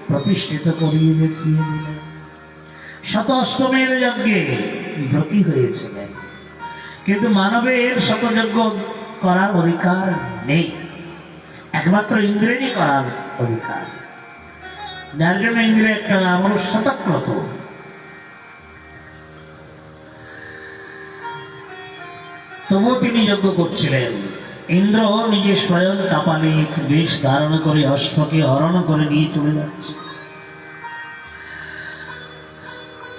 প্রতিষ্ঠিত করিয়ে দেখিয়ে দিলেন। শতস্তমের যজ্ঞে ব্রতী হয়েছিলেন, কিন্তু মানবের শতযজ্ঞ করার অধিকার নেই, একমাত্র ইন্দ্রেরই করার অধিকার। যার জন্য ইন্দ্রের একটা নাম হল শতক্রত। তবুও তিনি যজ্ঞ করছিলেন। ইন্দ্র নিজে স্বয়ং কাপালিক বেশ ধারণ করে অশ্বকে হরণ করে নিয়ে চলে যাচ্ছে।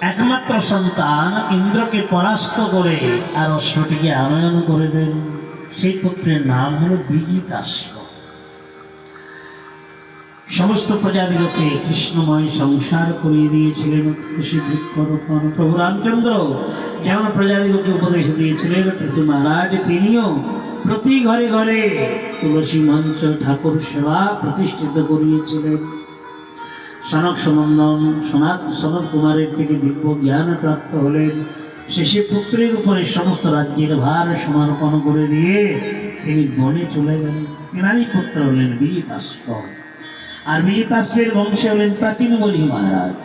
একমাত্র সন্তান ইন্দ্রকে পরাস্ত করে আর অশ্বটিকে আনয়ন করে দেন। সেই পুত্রের নাম হল বিজিতাশ্ব। সমস্ত প্রজাদিগকে কৃষ্ণময় সংসার করিয়ে দিয়েছিলেন খুশি বৃক্ষরোপণ। প্রভু রামচন্দ্র যেমন প্রজাদিগকে উপদেশ দিয়েছিলেন, পৃথু মহারাজ তিনিও প্রতি ঘরে ঘরে তুলসী মঞ্চ ঠাকুর সেবা প্রতিষ্ঠিত করিয়েছিলেন। সনক সুনন্দন সনত কুমারের থেকে দিব্য জ্ঞান প্রাপ্ত হলেন। শেষে পুত্রের উপরে সমস্ত রাজ্যের ভার সমর্পণ করে দিয়ে তিনি বনে চলে গেলেন। এনারই পুত্র হলেন বিজিতাশ্ব। আর বিজিতাশ্বের বংশে হলেন প্রাচীন বলি মহারাজ,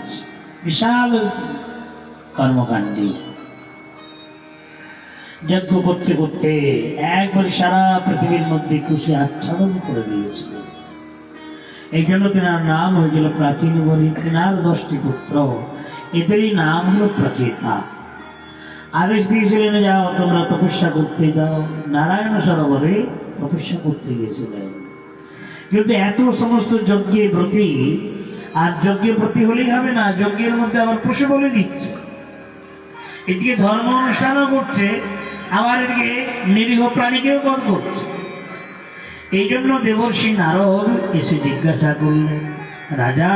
বিশাল কর্মকাণ্ডী। যজ্ঞ করতে করতে একবারে সারা পৃথিবীর মধ্যে খুশি আচ্ছাদন করে দিয়েছিল। এই জন্য তেনার নাম হয়েছিল প্রাচীন বলি। তেনার 10টি পুত্র, এদেরই নাম হলো প্রচেতা। আদেশ দিয়েছিলেন, যাও তোমরা তপস্যা করতে যাও। নারায়ণ সরোবরে তপস্যা করতে গিয়েছিলেন। কিন্তু এত সমস্ত যজ্ঞে ব্রতী, আর যজ্ঞে ব্রতী হলেই হবে না, যজ্ঞের মধ্যে আবার পশু বলে দিচ্ছে। এদিকে ধর্ম অনুষ্ঠানও করছে, আবার এদিকে নিরীহ প্রাণীকেও বধ করছে। এই জন্য দেবর্ষি নারদ এসে জিজ্ঞাসা করলেন, রাজা,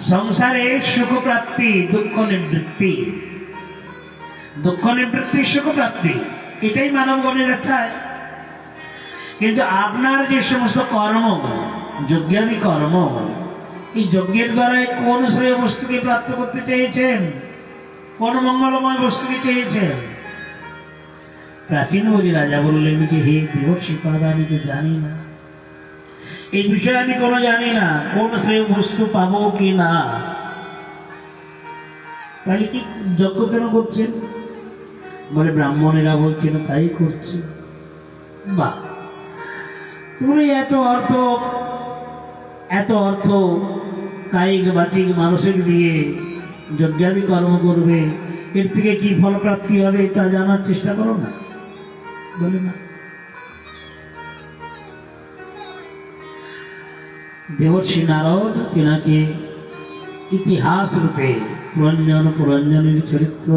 সংসারে সুখ প্রাপ্তি দুঃখ নিবৃত্তি, দুঃখ নিবৃত্তি সুখ প্রাপ্তি, এটাই মানবগণের আশায়। কিন্তু আপনার যে সমস্ত কর্ম, যজ্ঞাদি কর্ম, এই যজ্ঞের দ্বারা কোন শ্রেয় বস্তুকে প্রাপ্ত করতে চেয়েছেন? কোন মঙ্গলময় বস্তুকে চেয়েছেন? প্রাচীন বলি রাজা বললেন যে, হে দেবশ্রীপাদ, আমি তো জানি না, এই বিষয়ে আমি কোনো জানি না, কোন শ্রেয় বস্তু পাবো কি না। তাহলে কি যজ্ঞ কেন করছেন? বলে ব্রাহ্মণেরা বলছেন তাই করছে। বাহ, তুমি এত অর্থ কায়িক বাচিক মানসিক দিয়ে যজ্ঞাদি কর্ম করবে, এর থেকে কি ফল প্রাপ্তি হবে তা জানার চেষ্টা করো না। বলে না, দেবর্ষি নারদ তেনাকে ইতিহাস রূপে পুরঞ্জনের চরিত্র